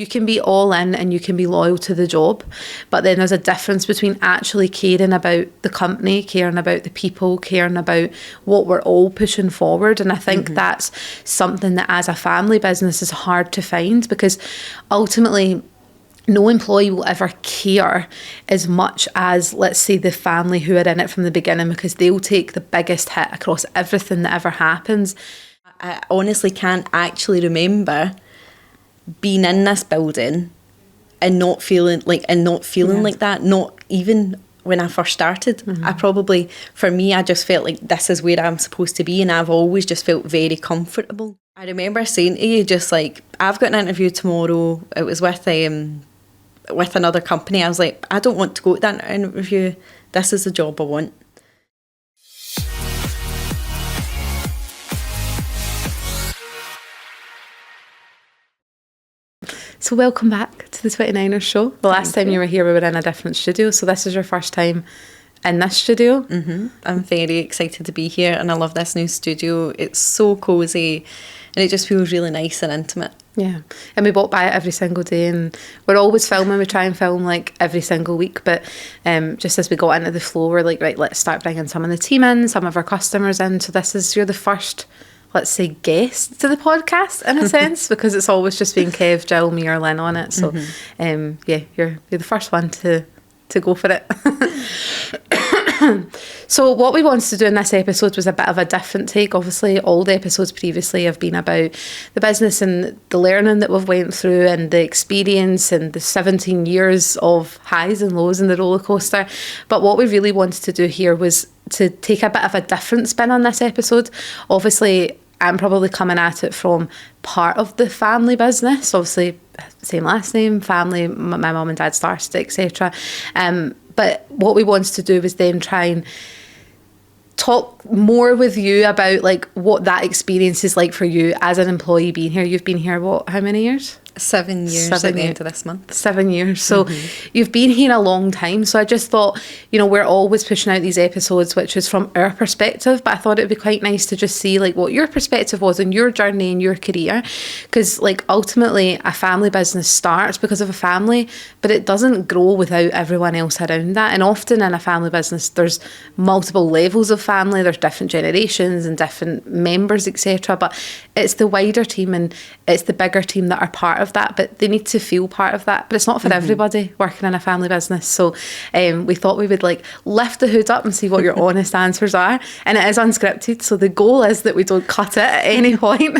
You can be all in and you can be loyal to the job, but then there's a difference between actually caring about the company, caring about the people, caring about what we're all pushing forward. And I think that's something that as a family business is hard to find, because ultimately no employee will ever care as much as, let's say, the family who are in it from the beginning, because they'll take the biggest hit across everything that ever happens. I honestly can't actually remember being in this building and not feeling like that, not even when I first started. For me, I just felt like this is where I'm supposed to be, and I've always just felt very comfortable. I remember saying to you, just like, I've got an interview tomorrow. It was with another company. I was like, I don't want to go to that interview. This is the job I want. So welcome back to the 29ers show. The last time you were here, we were in a different studio. So this is your first time in this studio. I'm very excited to be here, and I love this new studio. It's so cosy and it just feels really nice and intimate. Yeah, and we walk by it every single day, and we're always filming. We try and film like every single week, but just as we got into the flow, we're like, right, let's start bringing some of the team in, some of our customers in. So you're the first, let's say, guest to the podcast in a sense, because it's always just been Kev, Jill, me or Lynn on it. So yeah, you're the first one to go for it. So what we wanted to do in this episode was a bit of a different take. Obviously, all the episodes previously have been about the business and the learning that we've went through and the experience and the 17 years of highs and lows in the roller coaster. But what we really wanted to do here was to take a bit of a different spin on this episode. Obviously, I'm probably coming at it from part of the family business. Obviously, same last name, family, my mum and dad started, etc. But what we wanted to do was then try and talk more with you about like what that experience is like for you as an employee being here. You've been here, how many years? 7 years at the end of this month. 7 years. So you've been here a long time. So I just thought, we're always pushing out these episodes, which is from our perspective, but I thought it'd be quite nice to just see like what your perspective was in your journey and your career. Because like ultimately a family business starts because of a family, but it doesn't grow without everyone else around that. And often in a family business, there's multiple levels of family. There's different generations and different members, etc. But it's the wider team and it's the bigger team that are part of that, but they need to feel part of that. But it's not for everybody working in a family business. So we thought we would like lift the hood up and see what your honest answers are. And it is unscripted, so the goal is that we don't cut it at any point.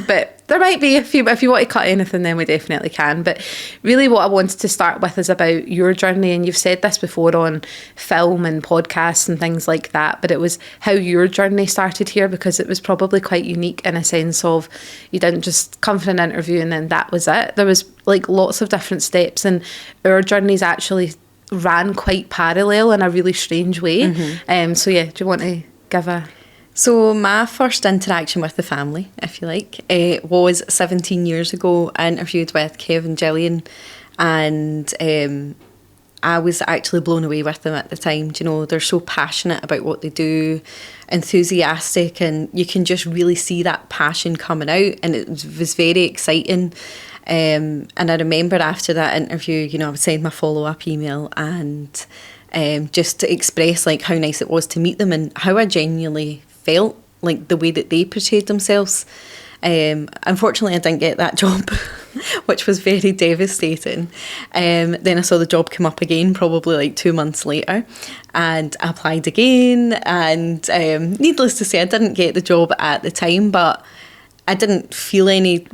But there might be a few, but if you want to cut anything, then we definitely can. But really what I wanted to start with is about your journey, and you've said this before on film and podcasts and things like that, but it was how your journey started here, because it was probably quite unique in a sense of you didn't just come for an interview and then that was it. There was like lots of different steps, and our journeys actually ran quite parallel in a really strange way. So yeah, do you want to give a... So my first interaction with the family, if you like, was 17 years ago. I interviewed with Kev and Katelin, and I was actually blown away with them at the time. They're so passionate about what they do, enthusiastic, and you can just really see that passion coming out, and it was very exciting. And I remember after that interview, I would send my follow-up email and just to express like how nice it was to meet them and how I genuinely felt, like the way that they portrayed themselves. Unfortunately, I didn't get that job, which was very devastating. Then I saw the job come up again, probably like 2 months later, and I applied again. And needless to say, I didn't get the job at the time, but I didn't feel any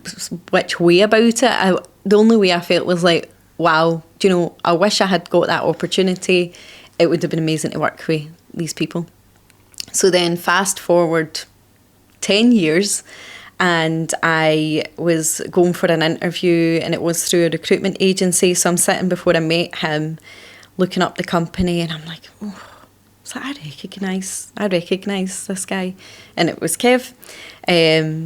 which way about it. The only way I felt was like, wow, I wish I had got that opportunity. It would have been amazing to work with these people. So then fast forward 10 years, and I was going for an interview, and it was through a recruitment agency. So I'm sitting before I met him, looking up the company, and I'm like, oh, so I recognise this guy. And it was Kev.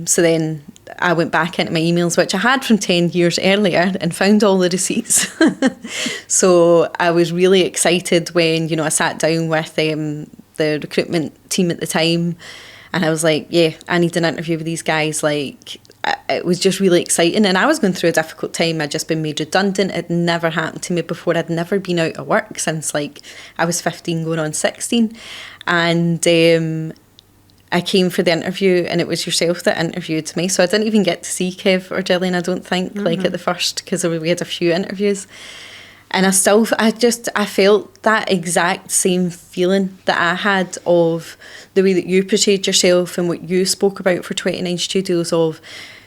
So then I went back into my emails, which I had from 10 years earlier, and found all the receipts. So I was really excited when, I sat down with the recruitment team at the time, and I was like, yeah, I need an interview with these guys. Like, it was just really exciting. And I was going through a difficult time. I'd just been made redundant. It never happened to me before. I'd never been out of work since like I was 15 going on 16. And I came for the interview, and it was yourself that interviewed me. So I didn't even get to see Kev or Gillian, I don't think, like at the first, because we had a few interviews. And I felt that exact same feeling that I had of the way that you portrayed yourself and what you spoke about for 29 Studios, of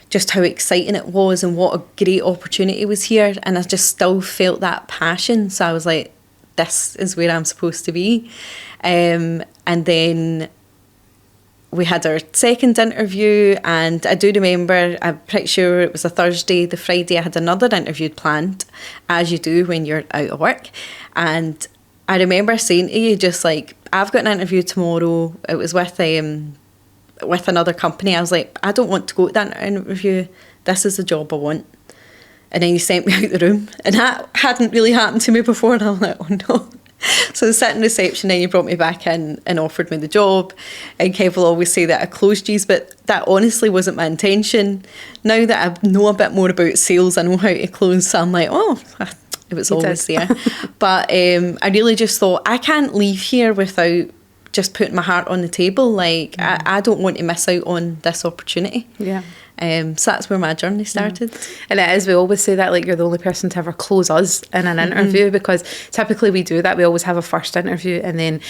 just how exciting it was and what a great opportunity was here. And I just still felt that passion. So I was like, this is where I'm supposed to be. And then we had our second interview, and I do remember, I'm pretty sure it was a Thursday, the Friday I had another interview planned, as you do when you're out of work. And I remember saying to you, just like, I've got an interview tomorrow. It was with another company. I was like, I don't want to go to that interview. This is the job I want. And then you sent me out the room, and that hadn't really happened to me before, and I'm like, oh no. So I sat in reception, and you brought me back in and offered me the job. And Kev will always say that I closed G's, but that honestly wasn't my intention. Now that I know a bit more about sales, I know how to close, so I'm like, oh, it was always there. But I really just thought, I can't leave here without just putting my heart on the table. Like, I don't want to miss out on this opportunity. Yeah. So that's where my journey started. And it is, we always say that, like, you're the only person to ever close us in an interview, because typically we do that. We always have a first interview, and then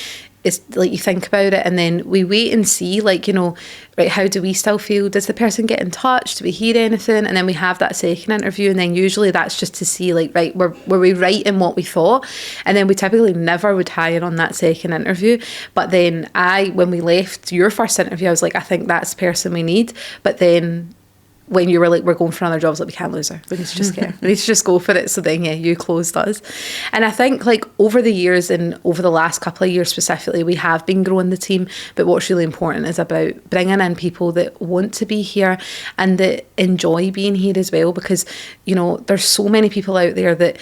it's like you think about it, and then we wait and see, like, you know, right, how do we still feel? Does the person get in touch? Do we hear anything? And then we have that second interview, and then usually that's just to see, like, right, were we right in what we thought? And then we typically never would hire on that second interview. But then when we left your first interview, I was like, I think that's the person we need. But then when you were like, we're going for another job, like, we can't lose her. We need to just get her. We need to just go for it. So then, yeah, you closed us. And I think, like, over the years, and over the last couple of years specifically, we have been growing the team. But what's really important is about bringing in people that want to be here and that enjoy being here as well. Because, you know, there's so many people out there that,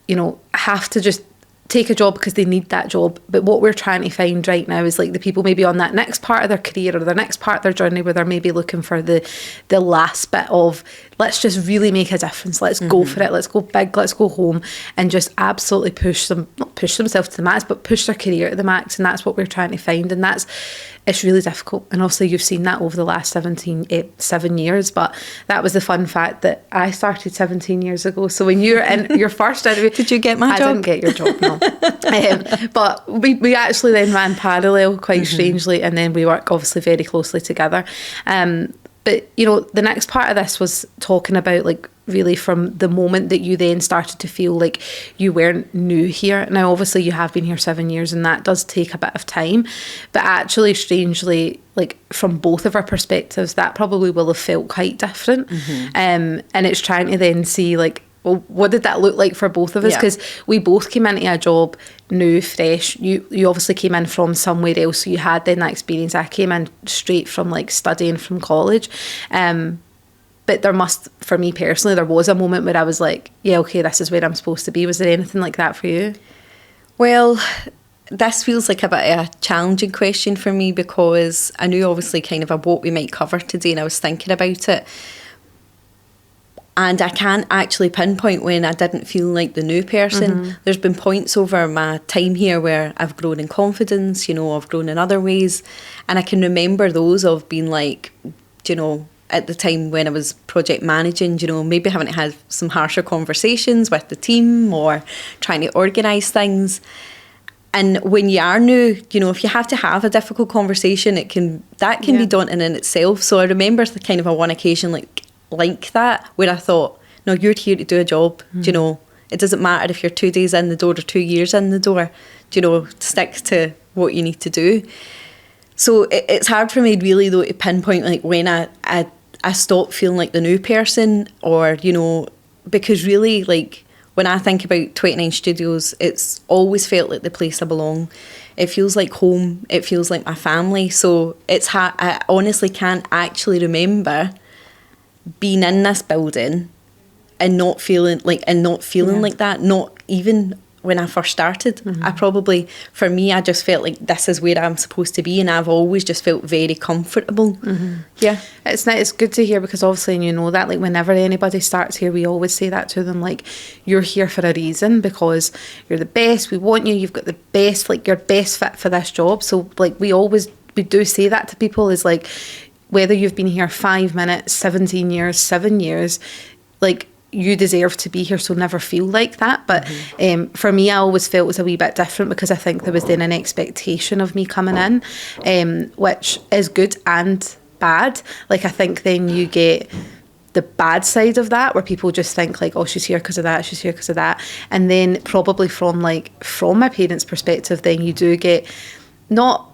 you know, have to just take a job because they need that job. But what we're trying to find right now is, like, the people maybe on that next part of their career or their next part of their journey where they're maybe looking for the last bit of, let's just really make a difference, let's go for it, let's go big, let's go home, and just absolutely not push themselves to the max, but push their career to the max. And that's what we're trying to find, and it's really difficult. And obviously you've seen that over the last 7 years, but that was the fun fact that I started 17 years ago. So when you're in your first interview, did you get my job? I didn't get your job, no. But we actually then ran parallel quite strangely, and then we work obviously very closely together. But, you know, the next part of this was talking about, like, really from the moment that you then started to feel like you weren't new here. Now, obviously, you have been here 7 years, and that does take a bit of time. But actually, strangely, like, from both of our perspectives, that probably will have felt quite different. And it's trying to then see, like, well, what did that look like for both of us? Because we both came into a job new, fresh. You obviously came in from somewhere else, so you had then that experience. I came in straight from, like, studying from college. But for me personally, there was a moment where I was like, yeah, okay, this is where I'm supposed to be. Was there anything like that for you? Well, this feels like a bit of a challenging question for me, because I knew obviously kind of what we might cover today, and I was thinking about it. And I can't actually pinpoint when I didn't feel like the new person. There's been points over my time here where I've grown in confidence, you know, I've grown in other ways. And I can remember those of being like, you know, at the time when I was project managing, you know, maybe having to have some harsher conversations with the team or trying to organise things. And when you are new, you know, if you have to have a difficult conversation, that can be daunting in itself. So I remember the kind of a one occasion like that, where I thought, no, you're here to do a job. Do you know, it doesn't matter if you're 2 days in the door or 2 years in the door. Do you know, stick to what you need to do. So it's hard for me really though to pinpoint, like, when I stopped feeling like the new person, or, you know, because really, like, when I think about 29 Studios, it's always felt like the place I belong. It feels like home. It feels like my family. So it's hard. I honestly can't actually remember being in this building and not feeling like that, not even when I first started. For me, I just felt like this is where I'm supposed to be, and I've always just felt very comfortable. Yeah. It's good to hear, because obviously, and you know that, like, whenever anybody starts here, we always say that to them, like, you're here for a reason, because you're the best, we want you, you've got the best, like, you're best fit for this job. So, like, we do say that to people, is like, whether you've been here 5 minutes, 17 years, 7 years, like, you deserve to be here, so never feel like that. But for me, I always felt it was a wee bit different, because I think there was then an expectation of me coming in, which is good and bad. Like, I think then you get the bad side of that, where people just think like, oh, she's here because of that, she's here because of that. And then probably from my parents' perspective, then you do get not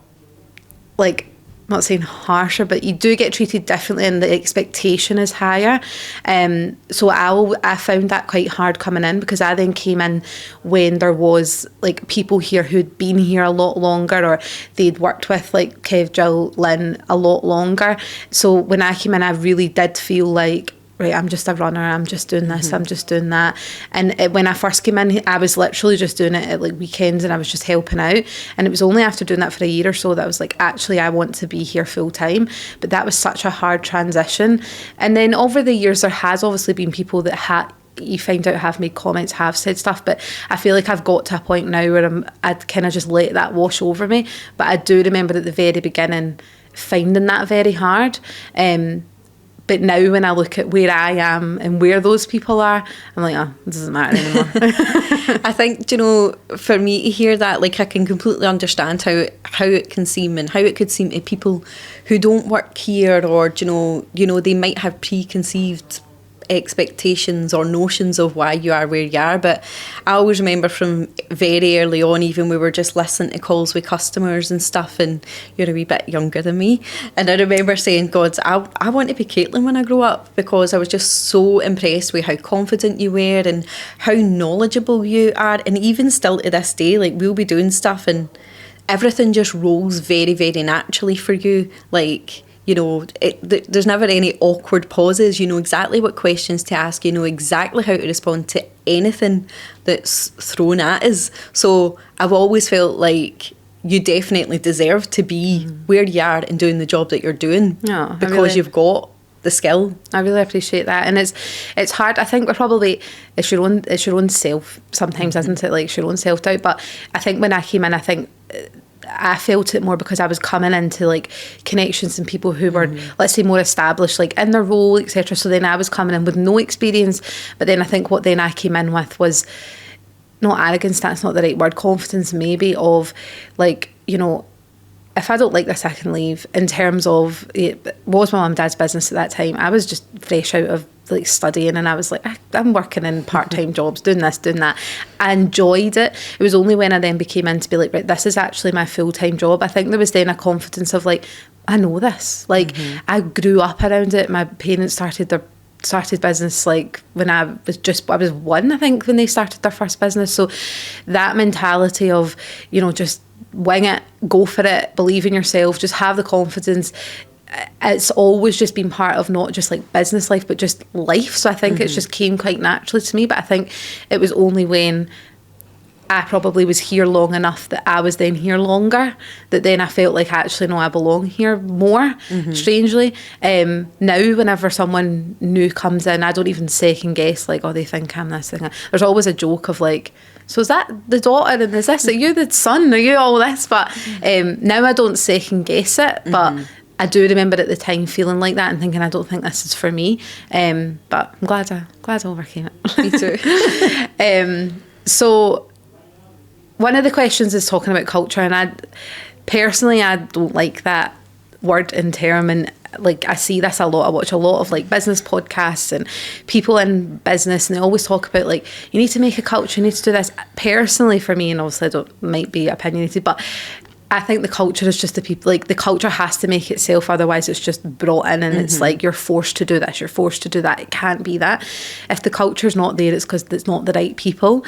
not saying harsher, but you do get treated differently, and the expectation is higher. So I found that quite hard coming in, because I then came in when there was like people here who'd been here a lot longer, or they'd worked with like Kev, Jill, Lynn a lot longer. So when I came in, I really did feel like, right, I'm just a runner, I'm just doing this, I'm just doing that. And when I first came in, I was literally just doing it at like weekends, and I was just helping out. And it was only after doing that for a year or so that I was like, actually, I want to be here full time. But that was such a hard transition. And then over the years, there has obviously been people that you find out have made comments, have said stuff, but I feel like I've got to a point now where I'd kind of just let that wash over me. But I do remember at the very beginning finding that very hard. But now when I look at where I am and where those people are, I'm like, oh, it doesn't matter anymore. I think, you know, for me to hear that, like, I can completely understand how it can seem, and how it could seem to people who don't work here, or, you know, they might have preconceived expectations or notions of why you are where you are. But I always remember from very early on, even we were just listening to calls with customers and stuff, and you're a wee bit younger than me, and I remember saying, God, I want to be Katelin when I grow up, because I was just so impressed with how confident you were and how knowledgeable you are. And even still to this day, like, we'll be doing stuff and everything just rolls very, very naturally for you. Like, you know, there's never any awkward pauses. You know exactly what questions to ask. You know exactly how to respond to anything that's thrown at us. So I've always felt like you definitely deserve to be where you are and doing the job that you're doing, because you've got the skill. I really appreciate that. And it's hard. I think we're probably, it's your own self sometimes, isn't it? Like, it's your own self-doubt. But I think when I came in, I felt it more because I was coming into like connections and people who were, let's say, more established, like in their role, etc. So then I was coming in with no experience. But then I think what then I came in with was not arrogance, that's not the right word, confidence maybe, of like, you know, if I don't like this, I can leave. In terms of, it was my mum and dad's business at that time. I was just fresh out of like studying, and I was like, I'm working in part-time jobs, doing this, doing that. I enjoyed it. It was only when I then became in to be like, right, this is actually my full-time job. I think there was then a confidence of like, I know this. Like, I grew up around it. My parents started business like when I was one, I think, when they started their first business. So that mentality of, you know, just wing it, go for it, believe in yourself, just have the confidence. It's always just been part of not just like business life, but just life. So I think it just came quite naturally to me. But I think it was only when I probably was here long enough that I was then here longer, that then I felt like, actually, no, I belong here more, strangely. Now, whenever someone new comes in, I don't even second guess, like, oh, they think I'm this thing. There's always a joke of like, so is that the daughter, and is this, are you the son, are you all this? But now I don't second guess it, but I do remember at the time feeling like that and thinking, I don't think this is for me. But I'm glad I overcame it. Me too. So one of the questions is talking about culture, and I don't like that word and term, and like I see this a lot. I watch a lot of like business podcasts and people in business, and they always talk about like, you need to make a culture, you need to do this. Personally, for me, and obviously might be opinionated, but I think the culture is just the people. Like, the culture has to make itself, otherwise it's just brought in, and it's like, you're forced to do this, you're forced to do that. It can't be that. If the culture's not there, it's because it's not the right people.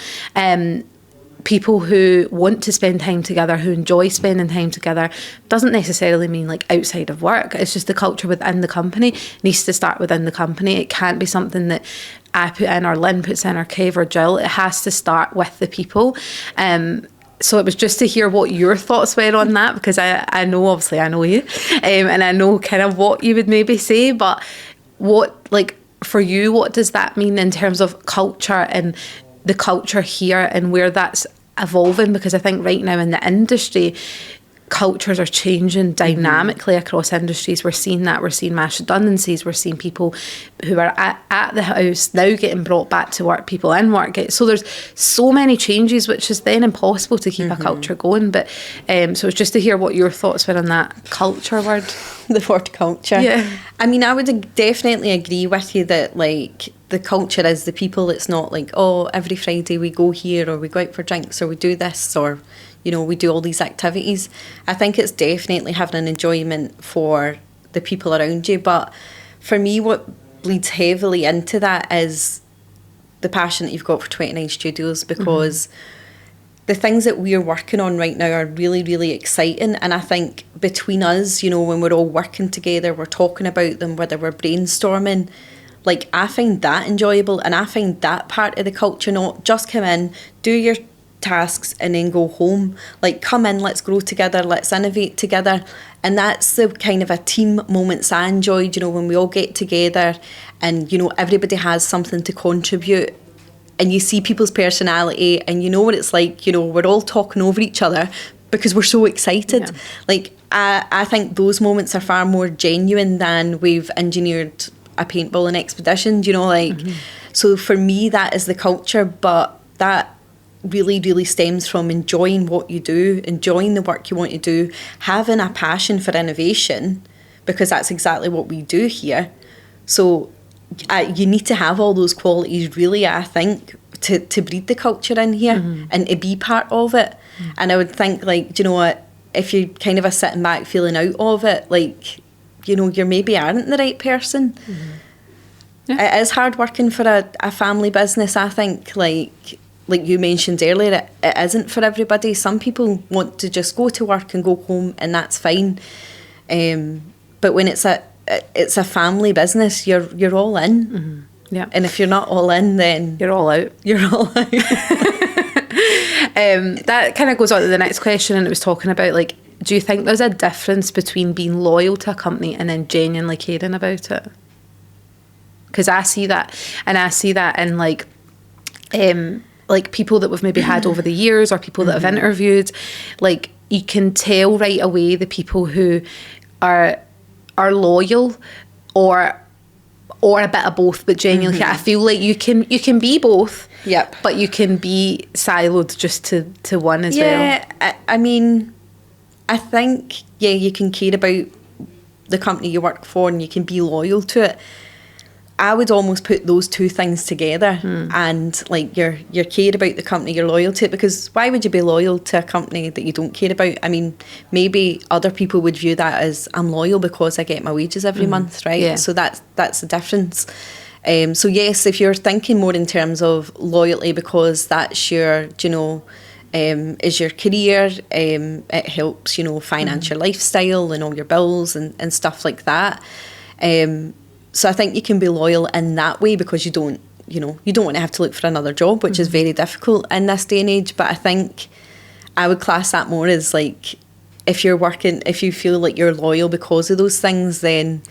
people who want to spend time together, who enjoy spending time together, doesn't necessarily mean like outside of work. It's just the culture within the company needs to start within the company. It can't be something that I put in or Lynn puts in or Kev or Jill. It has to start with the people. So it was just to hear what your thoughts were on that, because I know, obviously I know you, and I know kind of what you would maybe say, but what, like, for you, what does that mean in terms of culture and the culture here and where that's evolving? Because I think right now in the industry, cultures are changing dynamically across industries. We're seeing that. We're seeing mass redundancies. We're seeing people who are at the house now getting brought back to work, people in work. So there's so many changes, which is then impossible to keep a culture going. But so it's just to hear what your thoughts were on that culture word. The word culture. Yeah. I mean, I would definitely agree with you that, like, the culture is the people. It's not like, oh, every Friday we go here or we go out for drinks or we do this or, you know, we do all these activities. I think it's definitely having an enjoyment for the people around you. But for me, what bleeds heavily into that is the passion that you've got for 29 Studios, because the things that we're working on right now are really, really exciting. And I think between us, you know, when we're all working together, we're talking about them, whether we're brainstorming, like, I find that enjoyable. And I find that part of the culture, not just come in, do your tasks and then go home. Like, come in, let's grow together, let's innovate together. And that's the kind of a team moments I enjoyed, you know, when we all get together and, you know, everybody has something to contribute and you see people's personality and you know what it's like, you know, we're all talking over each other because we're so excited. Yeah. Like, I think those moments are far more genuine than we've engineered a paintballing expedition, you know, like, so for me that is the culture. But that really, really stems from enjoying what you do, enjoying the work you want to do, having a passion for innovation, because that's exactly what we do here. So you need to have all those qualities, really, I think, to breed the culture in here and to be part of it. And I would think, like, do you know what, if you kind of are sitting back feeling out of it, like, you know, you maybe aren't the right person. Yeah. It is hard working for a family business, I think. Like you mentioned earlier, it isn't for everybody. Some people want to just go to work and go home, and that's fine. But when it's a family business, you're all in. Yeah. And if you're not all in, then you're all out. You're all out. That kind of goes on to the next question, and it was talking about, like, do you think there's a difference between being loyal to a company and then genuinely caring about it? Because I see that, and I see that in like people that we've maybe had over the years, or people that I've interviewed. Like, you can tell right away the people who are loyal or a bit of both, but genuinely, I feel like you can be both. Yep. But you can be siloed just to one as well. Yeah, I mean, I think, yeah, you can care about the company you work for and you can be loyal to it. I would almost put those two things together, and like you're care about the company, you're loyal to it, because why would you be loyal to a company that you don't care about? I mean, maybe other people would view that as, I'm loyal because I get my wages every month, right? Yeah. So that's the difference. So yes, if you're thinking more in terms of loyalty because that's your, you know, is your career, it helps, you know, finance your lifestyle and all your bills and stuff like that. So I think you can be loyal in that way because you don't want to have to look for another job, which is very difficult in this day and age. But I think I would class that more as like, if you feel like you're loyal because of those things, then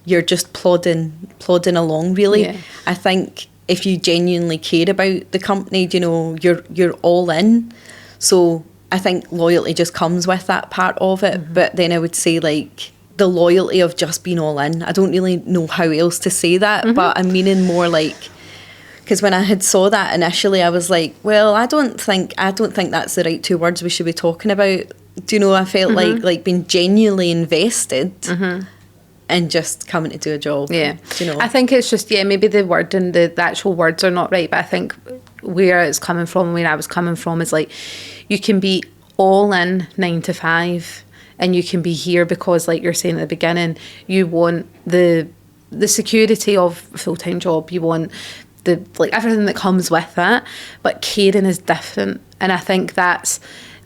you're just plodding along, really. Yeah. I think if you genuinely care about the company, you know, you're all in. So I think loyalty just comes with that part of it. But then I would say, like, the loyalty of just being all in, I don't really know how else to say that, but I'm meaning more like, because when I had saw that initially, I was like, well, I don't think that's the right two words we should be talking about. Do you know, I felt like being genuinely invested and just coming to do a job. Yeah. Do you know? I think it's just, maybe the word and the actual words are not right, but I think where it's coming from, where I was coming from, is like, you can be all in 9 to 5 and you can be here because, like you're saying at the beginning, you want the security of a full-time job. You want the like everything that comes with it, but caring is different. And I think that's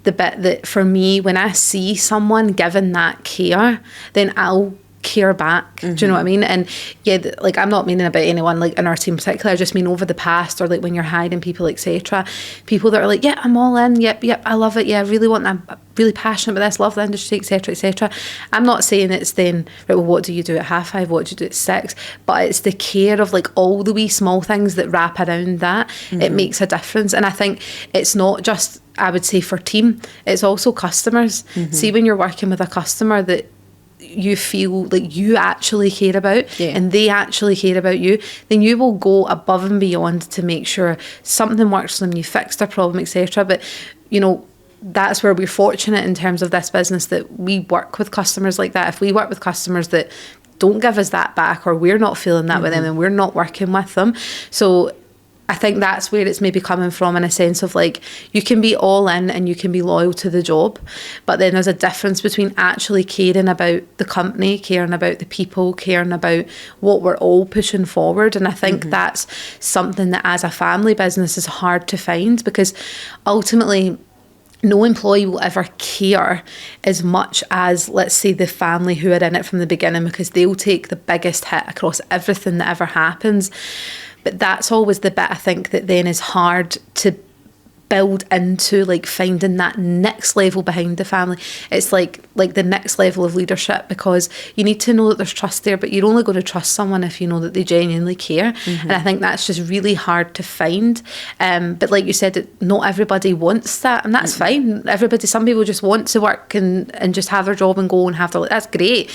the bit that for me, when I see someone given that care, then I'll care back. Do you know what I mean? And yeah, like I'm not meaning about anyone like in our team particularly, I just mean over the past, or like when you're hiring people, etc., people that are like, yeah, I'm all in, yep, I love it, yeah, I really want that, I'm really passionate about this, love the industry, etc., etc. I'm not saying it's then, right, well, what do you do at 5:30, what do you do at 6? But it's the care of like all the wee small things that wrap around that. It makes a difference. And I think it's not just, I would say, for team, it's also customers. See, when you're working with a customer that you feel like you actually care about, and they actually care about you, then you will go above and beyond to make sure something works for them, you fix their problem, etc. But you know, that's where we're fortunate in terms of this business, that we work with customers like that. If we work with customers that don't give us that back, or we're not feeling that with them, then we're not working with them. So I think that's where it's maybe coming from, in a sense of like, you can be all in and you can be loyal to the job, but then there's a difference between actually caring about the company, caring about the people, caring about what we're all pushing forward. And I think that's something that as a family business is hard to find, because ultimately no employee will ever care as much as, let's say, the family who are in it from the beginning, because they'll take the biggest hit across everything that ever happens. But that's always the bit I think that then is hard to build into, like finding that next level behind the family. It's like the next level of leadership, because you need to know that there's trust there, but you're only going to trust someone if you know that they genuinely care. And I think that's just really hard to find. But like you said, not everybody wants that, and that's fine. Some people just want to work and just have their job and go and have their, that's great.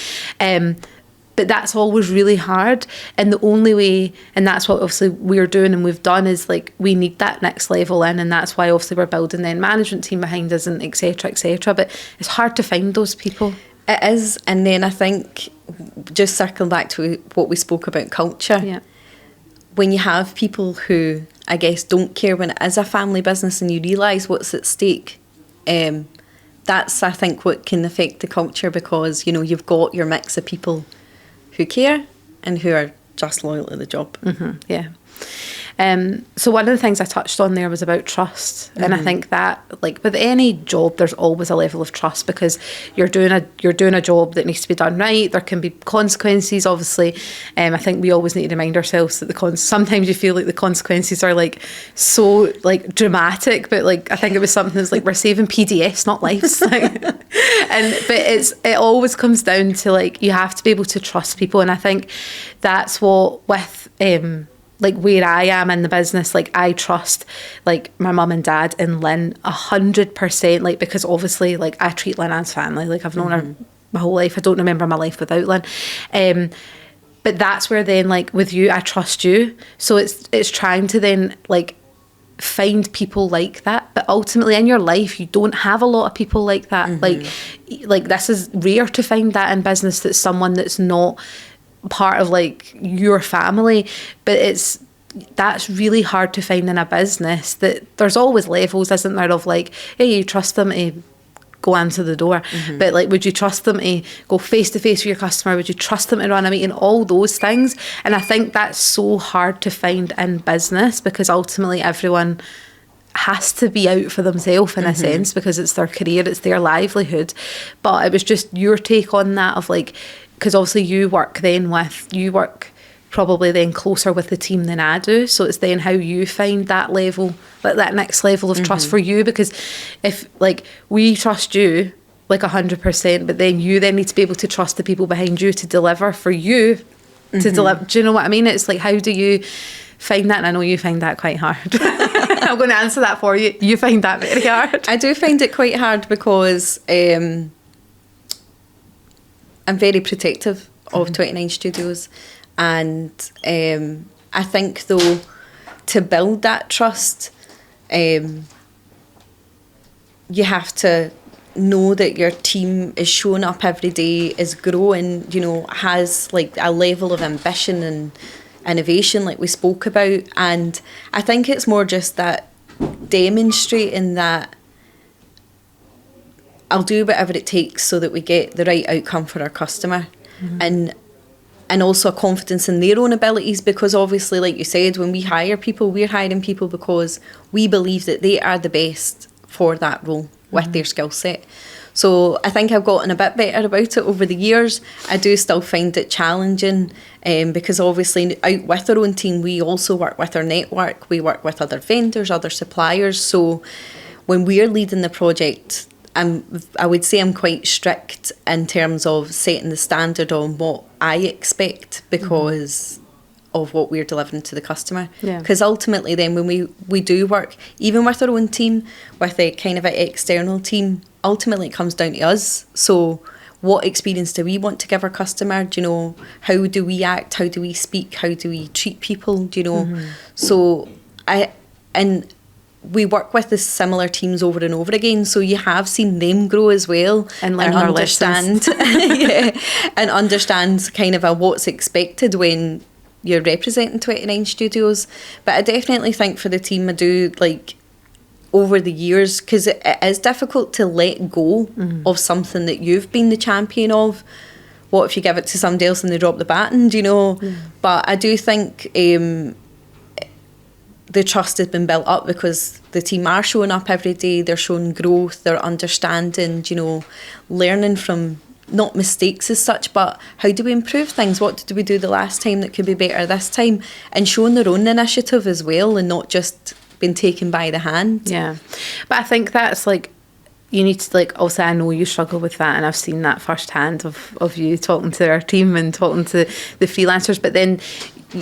But that's always really hard. And the only way, and that's what obviously we're doing and we've done, is like, we need that next level in. And that's why obviously we're building the management team behind us, and et cetera, et cetera. But it's hard to find those people. It is. And then I think, just circling back to what we spoke about, culture. When you have people who, I guess, don't care when it is a family business, and you realise what's at stake, that's, I think, what can affect the culture, because, you know, you've got your mix of people who care and who are just loyal to the job. So one of the things I touched on there was about trust. And I think that, like with any job, there's always a level of trust, because you're doing a job that needs to be done right. There can be consequences, obviously. I think we always need to remind ourselves that sometimes you feel like the consequences are like so like dramatic, but like I think it was something that's like, we're saving PDFs, not lives. But it always comes down to like, you have to be able to trust people. And I think that's what with like where I am in the business, like I trust like my mum and dad and Lynn 100%, like, because obviously like I treat Lynn as family. Like I've known her my whole life. I don't remember my life without Lynn. But that's where then like with you, I trust you. So it's trying to then like find people like that. But ultimately in your life, you don't have a lot of people like that. Like this is rare to find that in business, that's someone that's not part of like your family. But that's really hard to find in a business. That there's always levels, isn't there, of like, hey, you trust them to go answer the door, but like, would you trust them to go face to face with your customer? Would you trust them to run a meeting? All those things. And I think that's so hard to find in business, because ultimately everyone has to be out for themselves in a sense, because it's their career, it's their livelihood. But it was just your take on that, of like, because obviously you work probably then closer with the team than I do. So it's then how you find that level, like that next level of trust for you. Because if like we trust you like 100%, but then you then need to be able to trust the people behind you to deliver for you to deliver. Do you know what I mean? It's like, how do you find that? And I know you find that quite hard. I'm going to answer that for you. You find that very hard. I do find it quite hard, because I'm very protective of 29 Studios. And I think, though, to build that trust, you have to know that your team is showing up every day, is growing, you know, has like a level of ambition and innovation like we spoke about. And I think it's more just that demonstrating that I'll do whatever it takes so that we get the right outcome for our customer. And and also a confidence in their own abilities, because obviously, like you said, when we hire people, we're hiring people because we believe that they are the best for that role with their skill set. So I think I've gotten a bit better about it over the years. I do still find it challenging, because obviously out with our own team, we also work with our network, we work with other vendors, other suppliers. So when we're leading the project, I would say I'm quite strict in terms of setting the standard on what I expect, because of what we're delivering to the customer. Because ultimately then when we do work, even with our own team, with a kind of an external team, ultimately it comes down to us. So what experience do we want to give our customer? Do you know, how do we act? How do we speak? How do we treat people? Do you know? So we work with the similar teams over and over again, so you have seen them grow as well and learn and understand and understand kind of what's expected when you're representing 29 studios. But I definitely think for the team, I do like over the years, because it is difficult to let go of something that you've been the champion of. What if you give it to somebody else and they drop the baton, do you know? But I do think the trust has been built up because the team are showing up every day, they're showing growth, they're understanding, you know, learning from not mistakes as such, but how do we improve things? What did we do the last time that could be better this time? And showing their own initiative as well, and not just being taken by the hand. Yeah. But I think that's like, you need to, like, also I know you struggle with that, and I've seen that firsthand of you talking to our team and talking to the freelancers, but then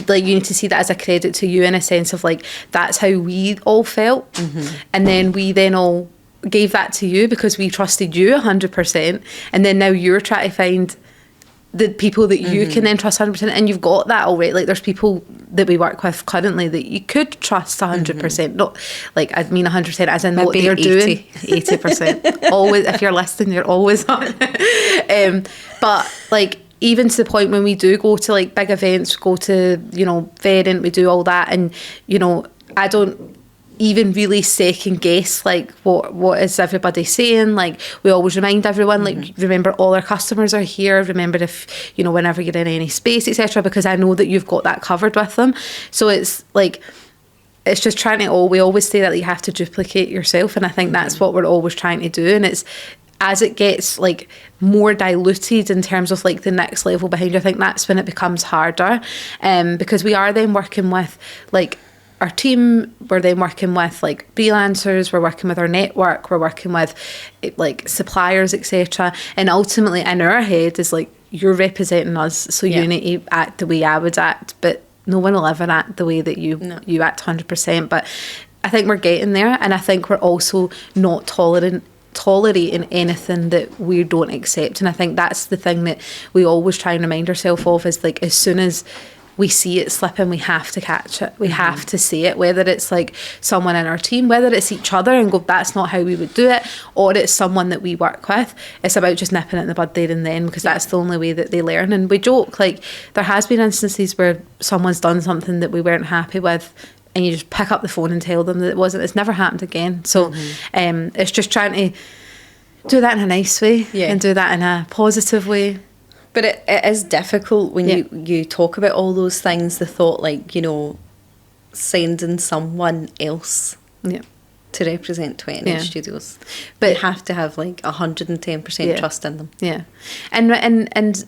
like you need to see that as a credit to you in a sense of like, that's how we all felt, and then we then all gave that to you because we trusted you 100%, and then now you're trying to find the people that you can then trust 100%, and you've got that already. Like, there's people that we work with currently that you could trust 100%, not like, I mean 100% as in what they're doing. 80%. Always, if you're listening, you're always on. But like, even to the point when we do go to like big events, go to, you know, Variant, we do all that, and you know, I don't even really second guess like what is everybody saying. Like, we always remind everyone, like, remember all our customers are here, remember if, you know, whenever you're in any space, etc., because I know that you've got that covered with them. So it's like, it's just trying to, we always say that you have to duplicate yourself, and I think that's what we're always trying to do. And it's, as it gets like more diluted in terms of like the next level behind you, I think that's when it becomes harder, because we are then working with like our team, we're then working with like freelancers, we're working with our network, we're working with like suppliers, etc. And ultimately in our head is like, you're representing us, so you need to act the way I would act, but no one will ever act the way that you act 100%. But I think we're getting there, and I think we're also not tolerating anything that we don't accept. And I think that's the thing that we always try and remind ourselves of, is like, as soon as we see it slipping, we have to catch it. We have to say it, whether it's like someone in our team, whether it's each other and go, that's not how we would do it, or it's someone that we work with. It's about just nipping it in the bud there and then, because that's the only way that they learn. And we joke, like, there has been instances where someone's done something that we weren't happy with, and you just pick up the phone and tell them that it wasn't. It's never happened again. So it's just trying to do that in a nice way and do that in a positive way. But it is difficult when you talk about all those things, the thought, like, you know, sending someone else to represent 29 studios. But you have to have like 110% trust in them. Yeah. And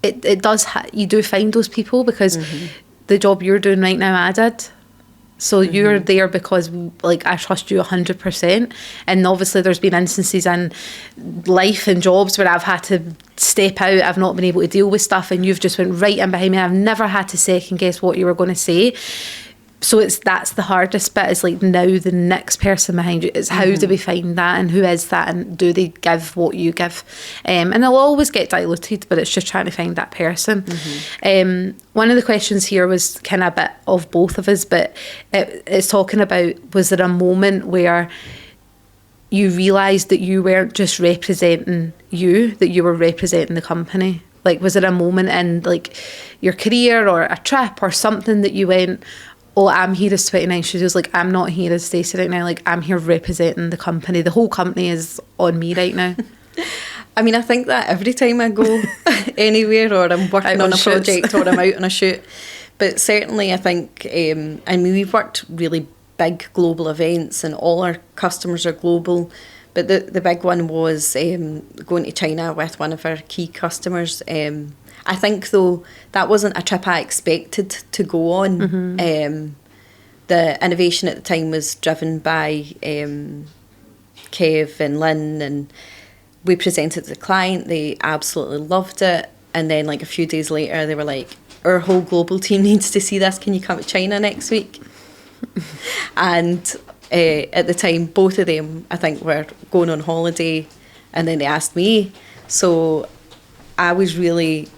it does, you do find those people, because the job you're doing right now, I did. So you're there because, like, I trust you 100%. And obviously there's been instances in life and jobs where I've had to step out, I've not been able to deal with stuff, and you've just went right in behind me. I've never had to second guess what you were going to say. So that's the hardest bit, is like, now the next person behind you is, how do we find that, and who is that, and do they give what you give? And they'll always get diluted, but it's just trying to find that person. One of the questions here was kind of a bit of both of us, but it's talking about, was there a moment where you realised that you weren't just representing you, that you were representing the company? Like, was there a moment in like your career or a trip or something that you went, oh, I'm here as 29 Studios, like, I'm not here as Stacey right now, like, I'm here representing the company, the whole company is on me right now? I mean, I think that every time I go anywhere, or I'm working on a project, or I'm out on a shoot. But certainly I think, I mean, we've worked really big global events and all our customers are global. But the big one was going to China with one of our key customers. I think, though, that wasn't a trip I expected to go on. Mm-hmm. The innovation at the time was driven by Kev and Lynn, and we presented to the client. They absolutely loved it. And then, like, a few days later, they were like, our whole global team needs to see this. Can you come to China next week? And at the time, both of them, I think, were going on holiday. And then they asked me. So I was really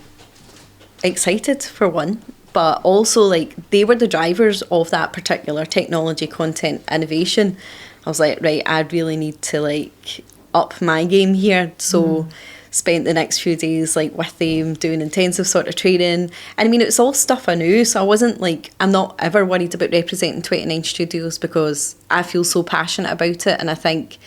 excited, for one. But also, like, they were the drivers of that particular technology content innovation. I was like, right, I really need to, like, up my game here. So spent the next few days, like, with them doing intensive sort of training. And I mean, it's all stuff I knew. So I wasn't like, I'm not ever worried about representing 29 Studios because I feel so passionate about it. And I think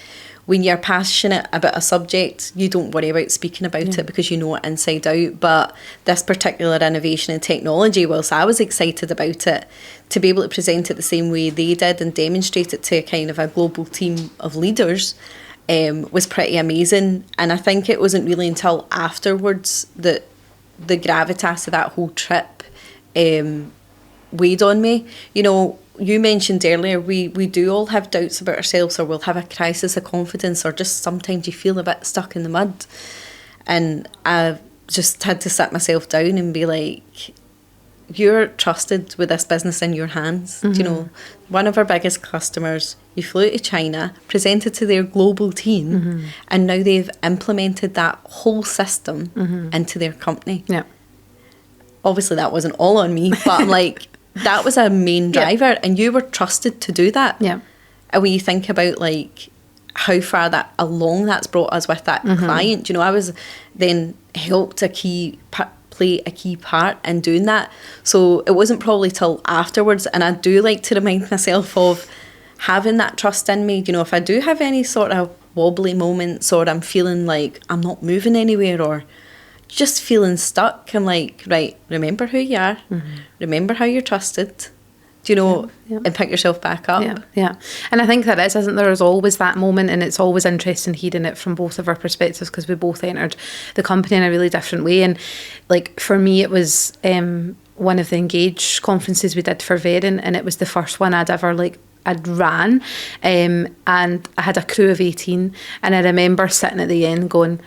when you're passionate about a subject, you don't worry about speaking about it because you know it inside out. But this particular innovation in technology, whilst I was excited about it, to be able to present it the same way they did and demonstrate it to a kind of a global team of leaders was pretty amazing. And I think it wasn't really until afterwards that the gravitas of that whole trip weighed on me. You know, you mentioned earlier, we do all have doubts about ourselves, or we'll have a crisis of confidence, or just sometimes you feel a bit stuck in the mud. And I just had to sit myself down and be like, you're trusted with this business in your hands. Mm-hmm. You know, one of our biggest customers, you flew to China, presented to their global team, and now they've implemented that whole system into their company. Yeah. Obviously, that wasn't all on me, but I'm like, that was a main driver, and you were trusted to do that. Yeah. And when you think about, like, how far along that's brought us with that client, you know, I was then helped play a key part in doing that. So it wasn't probably till afterwards, and I do like to remind myself of having that trust in me. You know, if I do have any sort of wobbly moments, or I'm feeling like I'm not moving anywhere, or just feeling stuck, I'm like, right, remember who you are, remember how you're trusted, do you know, and pick yourself back up. Yeah. And I think that isn't there? There's always that moment, and it's always interesting hearing it from both of our perspectives, because we both entered the company in a really different way. And like, for me, it was one of the Engage conferences we did for Verin, and it was the first one I'd ran, and I had a crew of 18, and I remember sitting at the end going,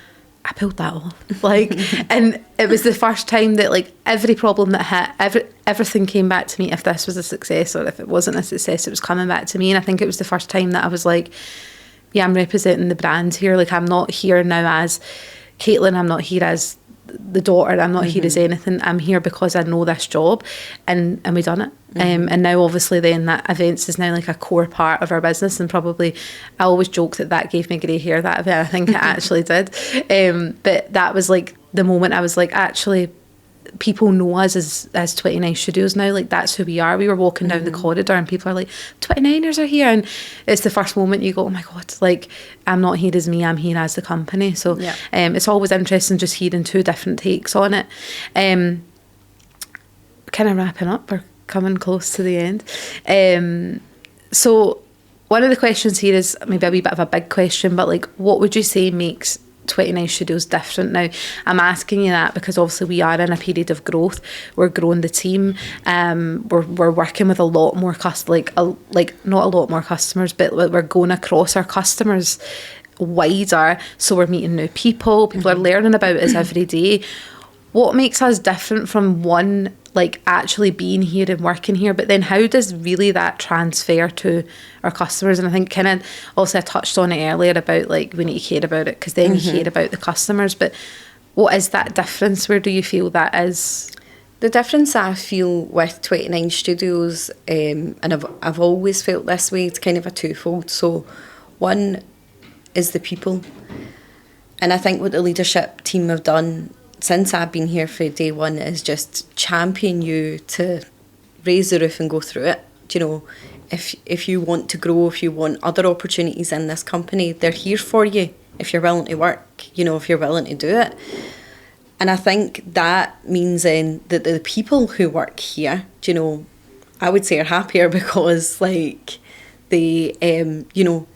I pulled that off. Like, and it was the first time that, like, every problem that hit, everything came back to me. If this was a success or if it wasn't a success, it was coming back to me. And I think it was the first time that I was like, yeah, I'm representing the brand here. Like, I'm not here now as Katelin. I'm not here as the daughter. I'm not here as anything. I'm here because I know this job, and we done it. And now, obviously, then that events is now like a core part of our business, and probably I always joke that gave me grey hair, that event. I think it actually did. But that was like the moment I was like, actually, people know us as 29 Studios now. Like, that's who we are. We were walking down the corridor and people are like, 29ers are here, and it's the first moment you go, oh my God, like, I'm not here as me, I'm here as the company. So it's always interesting just hearing two different takes on it. Kind of wrapping up, or coming close to the end. So one of the questions here is maybe a wee bit of a big question, but like, what would you say makes 29 Studios different now? I'm asking you that because obviously we are in a period of growth. We're growing the team. We're working with a lot more not a lot more customers, but we're going across our customers wider. So we're meeting new people. People are learning about us every day. What makes us different from one, like, actually being here and working here, but then how does really that transfer to our customers? And I think kind of also I touched on it earlier about, like, we need to care about it because then you care about the customers. But what is that difference? Where do you feel that is? The difference I feel with 29 Studios, and I've always felt this way, it's kind of a twofold. So one is the people. And I think what the leadership team have done since I've been here for day one is just champion you to raise the roof and go through it. Do you know, if you want to grow, if you want other opportunities in this company, they're here for you. if you're willing to work, you know, if you're willing to do it. And I think that means then that the people who work here, you know, I would say are happier because, like, they, you know,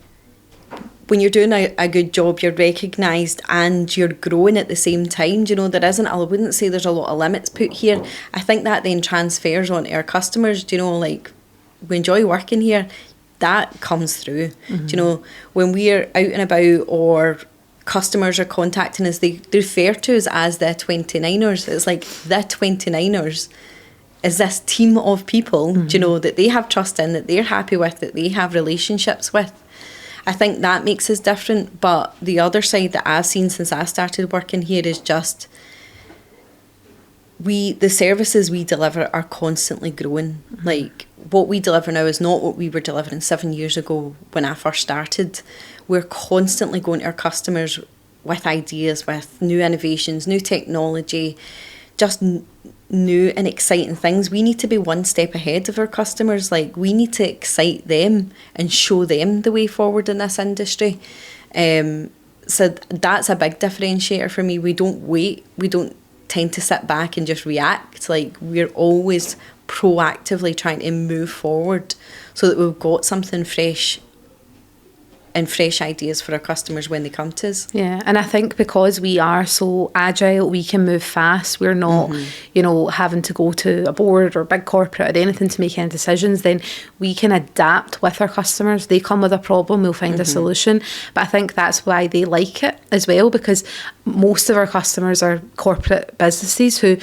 when you're doing a good job, you're recognised and you're growing at the same time. You know, I wouldn't say there's a lot of limits put here. I think that then transfers on to our customers. You know, like, we enjoy working here. That comes through. You know, when we're out and about or customers are contacting us, they refer to us as the 29ers. It's like the 29ers is this team of people, you know, that they have trust in, that they're happy with, that they have relationships with. I think that makes us different. But the other side that I've seen since I started working here is just the services we deliver are constantly growing. Like, what we deliver now is not what we were delivering 7 years ago when I first started. We're constantly going to our customers with ideas, with new innovations, new technology, just new and exciting things. We need to be one step ahead of our customers. Like, we need to excite them and show them the way forward in this industry. So that's a big differentiator for me. We don't wait. We don't tend to sit back and just react. Like, we're always proactively trying to move forward so that we've got something fresh and fresh ideas for our customers when they come to us. Yeah, and I think because we are so agile, we can move fast. We're not, you know, having to go to a board or big corporate or anything to make any decisions. Then we can adapt with our customers. They come with a problem, we'll find a solution. But I think that's why they like it as well, because most of our customers are corporate businesses who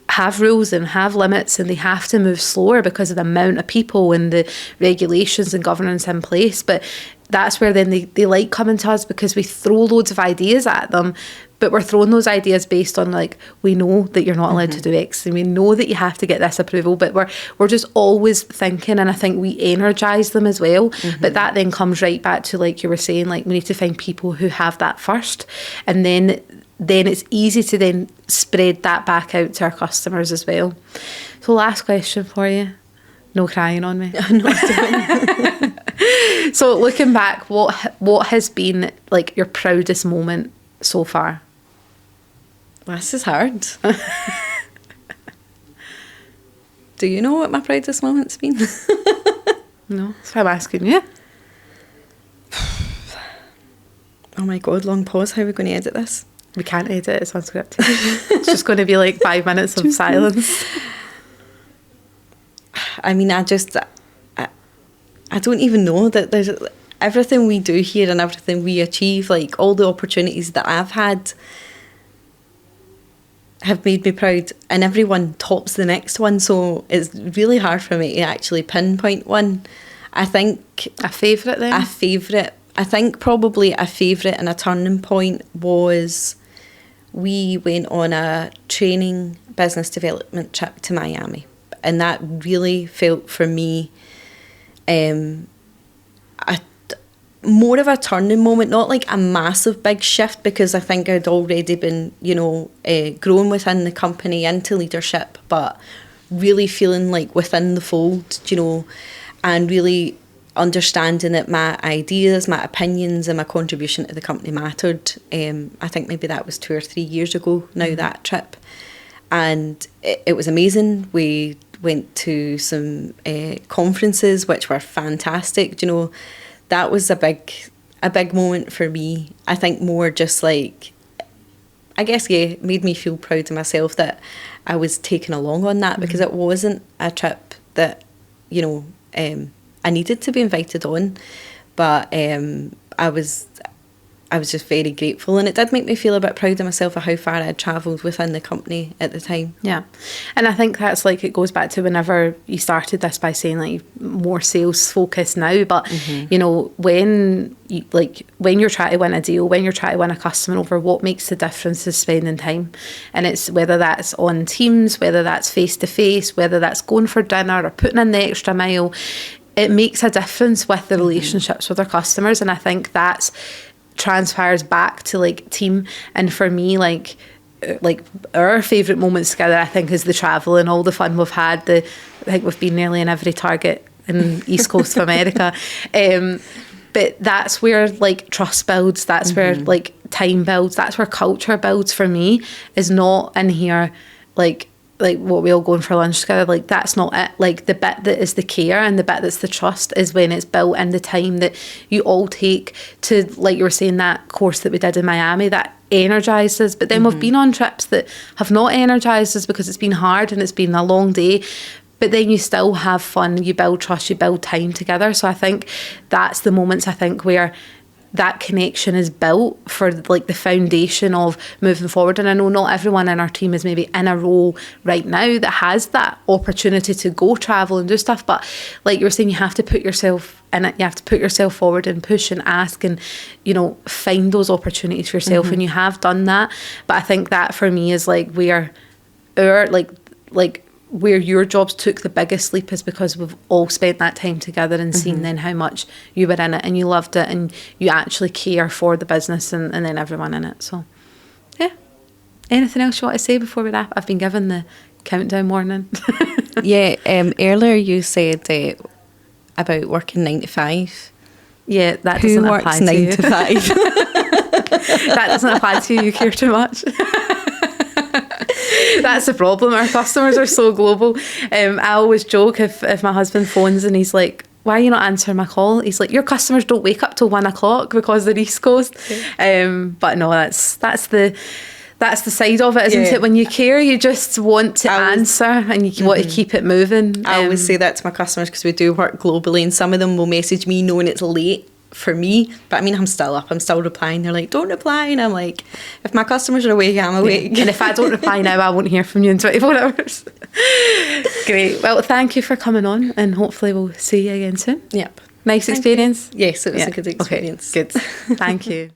have rules and have limits, and they have to move slower because of the amount of people and the regulations and governance in place. But that's where then they like coming to us, because we throw loads of ideas at them, but we're throwing those ideas based on, like, we know that you're not allowed to do X, and we know that you have to get this approval, but we're just always thinking, and I think we energise them as well. But that then comes right back to, like you were saying, like, we need to find people who have that first, and then it's easy to then spread that back out to our customers as well. So last question for you. No crying on me. No, I don't. So looking back, what has been, like, your proudest moment so far? This is hard. Do you know what my proudest moment's been? No, that's why I'm asking you. Oh my God, long pause. How are we going to edit this? We can't edit it, it's unscripted. It's just going to be like 5 minutes of silence. I mean, I don't even know that there's everything we do here and everything we achieve, like all the opportunities that I've had have made me proud, and everyone tops the next one. So it's really hard for me to actually pinpoint one. I think a favourite then? A favourite. I think probably a favourite and a turning point was we went on a training business development trip to Miami, and that really felt for me more of a turning moment, not like a massive big shift, because I think I'd already been, you know, growing within the company into leadership, but really feeling like within the fold, you know, and really understanding that my ideas, my opinions and my contribution to the company mattered. I think maybe that was 2 or 3 years ago now, that trip. And it was amazing. We went to some conferences which were fantastic. You know, that was a big moment for me. I think more just like, I guess, yeah, it made me feel proud of myself that I was taken along on that, because it wasn't a trip that, you know, I needed to be invited on, but I was just very grateful, and it did make me feel a bit proud of myself of how far I'd travelled within the company at the time. Yeah, and I think that's, like, it goes back to whenever you started this by saying, like, more sales focused now, but you know, when you're trying to win a deal, when you're trying to win a customer over, what makes the difference is spending time, and it's whether that's on Teams, whether that's face to face, whether that's going for dinner or putting in the extra mile. It makes a difference with the relationships with our customers, and I think that's transfers back to, like, team. And for me, like our favourite moments together, I think, is the travel and all the fun we've had. I think we've been nearly in every Target in East Coast of America. But But that's where like trust builds. That's where like time builds. That's where culture builds for me. Is not in here like what we all going for lunch together. Like that's not it. Like the bit that is the care and the bit that's the trust is when it's built in the time that you all take to, like you were saying, that course that we did in Miami that energized us. But then we've been on trips that have not energized us because it's been hard and it's been a long day. But then you still have fun, you build trust, you build time together. So I think that's the moments, I think, where that connection is built for like the foundation of moving forward. And I know not everyone in our team is maybe in a role right now that has that opportunity to go travel and do stuff. But like you were saying, you have to put yourself in it. You have to put yourself forward and push and ask and, you know, find those opportunities for yourself. And you have done that. But I think that for me is like where our like where your jobs took the biggest leap is because we've all spent that time together and seen then how much you were in it and you loved it and you actually care for the business and then everyone in it. So, yeah. Anything else you want to say before we wrap? I've been given the countdown warning. Yeah, earlier you said about working 9 to 5. Yeah, that doesn't Who apply works to 9 you. to 5? That doesn't apply to you. You care too much. That's the problem. Our customers are so global. I always joke if my husband phones and he's like, why are you not answering my call? He's like, your customers don't wake up till 1 o'clock because they're East Coast. But no, that's the side of it, isn't it? When you care, you just want to answer and you want to keep it moving. I always say that to my customers because we do work globally and some of them will message me knowing it's late for me, but I mean I'm still up, I'm still replying. They're like, don't reply, and I'm like, if my customers are awake, I'm awake. And if I don't reply now, I won't hear from you in 24 hours. Great. Well, thank you for coming on and hopefully we'll see you again soon. Yep. Nice experience? Yes, it was a good experience. Okay, good. Thank you.